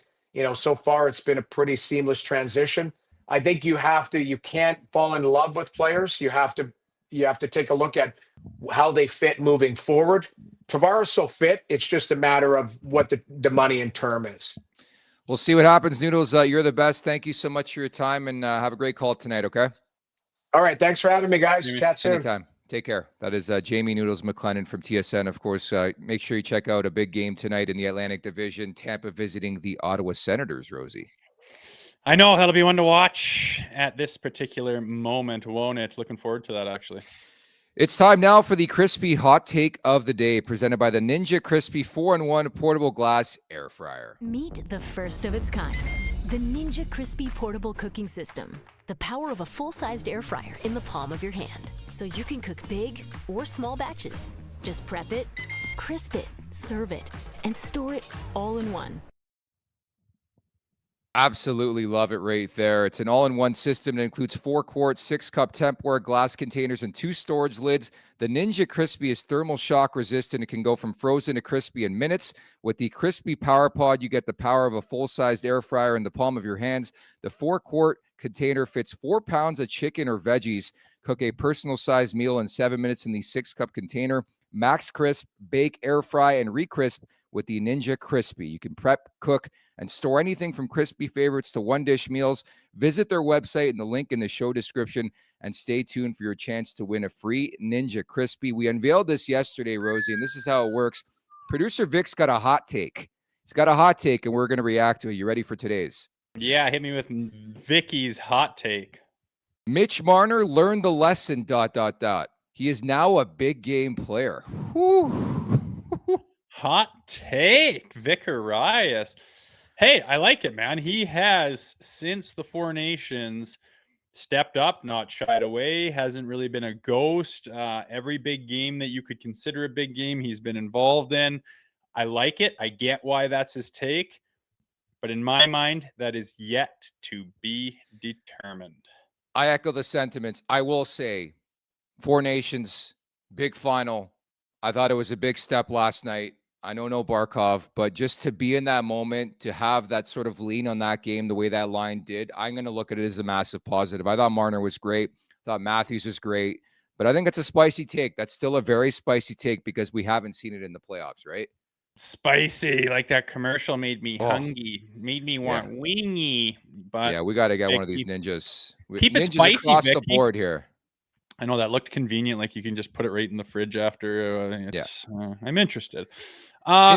so far it's been a pretty seamless transition. I think you can't fall in love with players. You have to take a look at how they fit moving forward. Tavares so fit, it's just a matter of what the money and term is. We'll see what happens, Noodles. You're the best. Thank you so much for your time, and have a great call tonight, okay? All right. Thanks for having me, guys. Chat soon. Anytime. Take care. That is Jamie Noodles McLennan from TSN. Of course, make sure you check out a big game tonight in the Atlantic Division. Tampa visiting the Ottawa Senators, Rosie. I know that'll be one to watch at this particular moment, won't it? Looking forward to that, actually. It's time now for the crispy hot take of the day, presented by the Ninja Crispy 4-in-1 portable glass air fryer. Meet the first of its kind, the Ninja Crispy portable cooking system. The power of a full-sized air fryer in the palm of your hand, so you can cook big or small batches. Just prep it, crisp it, serve it, and store it all in one. Absolutely love it right there. It's an all-in-one system that includes 4-quart, 6-cup Tupperware glass containers and 2 storage lids. The Ninja Crispy is thermal shock resistant. It can go from frozen to crispy in minutes. With the Crispy Power Pod, you get the power of a full-sized air fryer in the palm of your hands. The 4-quart container fits 4 pounds of chicken or veggies. Cook a personal-sized meal in 7 minutes in the 6-cup container. Max crisp, bake, air fry, and re-crisp with the Ninja Crispy. You can prep, cook, and store anything from crispy favorites to one-dish meals. Visit their website in the link in the show description, and stay tuned for your chance to win a free Ninja Crispy. We unveiled this yesterday, Rosie, and this is how it works. Producer Vic's got a hot take. He's got a hot take, and we're going to react to it. You ready for today's? Yeah, hit me with Vicky's hot take. Mitch Marner learned the lesson, ... He is now a big game player. Whew. Hot take, Vic Arias. Hey, I like it, man. He has, since the Four Nations, stepped up, not shied away, hasn't really been a ghost. Every big game that you could consider a big game, he's been involved in. I like it. I get why that's his take. But in my mind, that is yet to be determined. I echo the sentiments. I will say, Four Nations, big final. I thought it was a big step last night. I know no Barkov, but just to be in that moment, to have that sort of lean on that game, the way that line did, I'm going to look at it as a massive positive. I thought Marner was great. I thought Matthews was great. But I think it's a spicy take. That's still a very spicy take because we haven't seen it in the playoffs, right? Spicy, like that commercial made me hungry, made me want wingy. But yeah, we got to get one of these ninjas. Keep it ninjas spicy across Vicky. the board here. I know that looked convenient, like you can just put it right in the fridge after. I'm interested.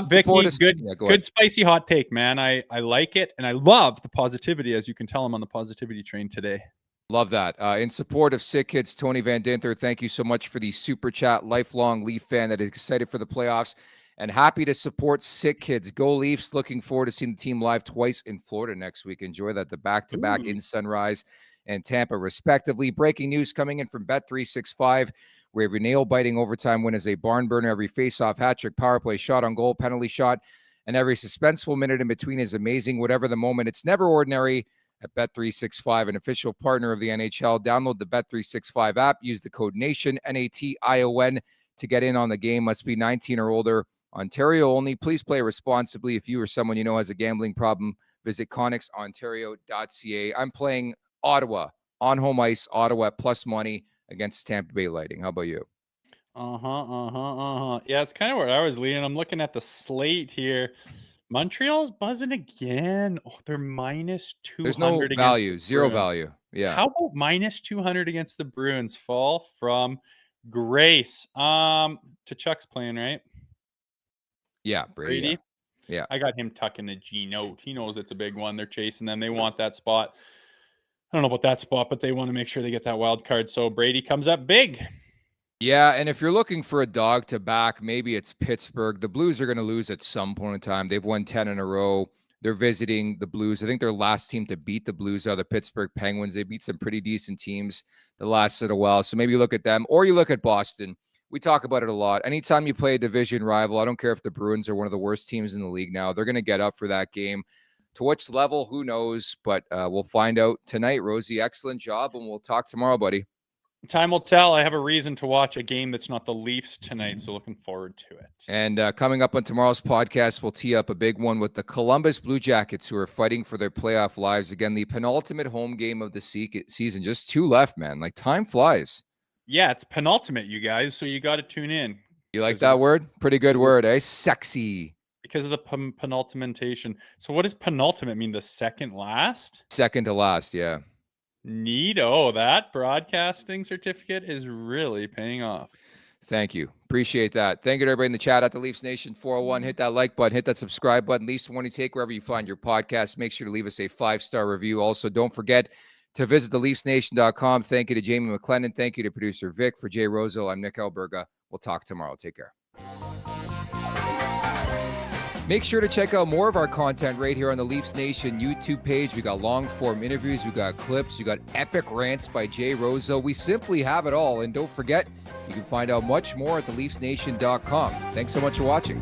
Vicky, good spicy hot take, man. I like it, and I love the positivity, as you can tell. I'm on the positivity train today. Love that. In support of Sick Kids, Tony Van Dinther, thank you so much for the super chat. Lifelong Leaf fan that is excited for the playoffs and happy to support Sick Kids. Go Leafs. Looking forward to seeing the team live twice in Florida next week. Enjoy that. The back-to-back in Sunrise and Tampa, respectively. Breaking news coming in from Bet365, where every nail-biting overtime win is a barn burner. Every face-off, hat-trick, power play, shot on goal, penalty shot, and every suspenseful minute in between is amazing. Whatever the moment, it's never ordinary at Bet365, an official partner of the NHL. Download the Bet365 app. Use the code NATION, NATION, to get in on the game. Must be 19 or older. Ontario only. Please play responsibly. If you or someone you know has a gambling problem, visit connexontario.ca. I'm playing Ottawa on home ice. Ottawa at plus money against Tampa Bay Lightning. How about you? Yeah, it's kind of where I was leaning. I'm looking at the slate here. Montreal's buzzing again. Oh, they're minus 200. There's no value, zero value. Yeah. How about minus 200 against the Bruins? Fall from grace. Chuck's playing, right? Yeah, Brady. Yeah. I got him tucking a G note. He knows it's a big one. They're chasing them. They want that spot. I don't know about that spot, but they want to make sure they get that wild card. So Brady comes up big. Yeah, and if you're looking for a dog to back, maybe it's Pittsburgh. The Blues are going to lose at some point in time. They've won 10 in a row. They're visiting the Blues. I think their last team to beat the Blues are the Pittsburgh Penguins. They beat some pretty decent teams the last little while. So maybe you look at them, or you look at Boston. We talk about it a lot. Anytime you play a division rival, I don't care if the Bruins are one of the worst teams in the league now, they're going to get up for that game. To which level, who knows? But we'll find out tonight, Rosie. Excellent job, and we'll talk tomorrow, buddy. Time will tell. I have a reason to watch a game that's not the Leafs tonight, so looking forward to it. And coming up on tomorrow's podcast, we'll tee up a big one with the Columbus Blue Jackets, who are fighting for their playoff lives. Again, the penultimate home game of the season. Just 2 left, man. Like, time flies. Yeah, it's penultimate, you guys, so you got to tune in. You like that word? Pretty good word, eh? Sexy. Because of the penultimentation. So what does penultimate mean? The second last? Second to last, yeah. Neato. That broadcasting certificate is really paying off. Thank you. Appreciate that. Thank you to everybody in the chat at the Leafs Nation 401. Hit that like button. Hit that subscribe button. Leafs Morning Take, wherever you find your podcast. Make sure to leave us a 5-star review. Also, don't forget to visit theleafsnation.com. Thank you to Jamie McLennan. Thank you to producer Vic. For Jay Rosehill, I'm Nick Alberga. We'll talk tomorrow. Take care. Make sure to check out more of our content right here on the Leafs Nation YouTube page. We got long-form interviews. We got clips. We got epic rants by Jay Rosehill. We simply have it all. And don't forget, you can find out much more at theleafsnation.com. Thanks so much for watching.